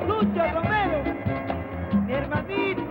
Lucho Romero, mi hermanito.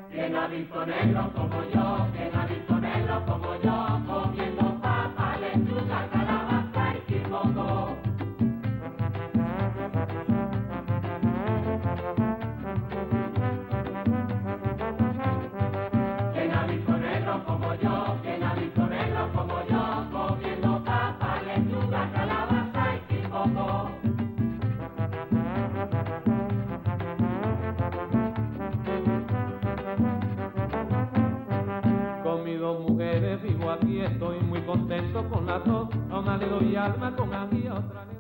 ¿Quién ha visto negro como yo? ¿Quién ha visto negro como yo? Comiendo papa, lechuga, calabaza y quimoco. ¿Quién ha visto negro como yo? ¿Quién ha visto negro como yo? Comiendo papa, lechuga, calabaza y quimoco. Con mis dos mujeres vivo aquí, estoy muy contento con las dos. A una le doy alma, con a mi otra le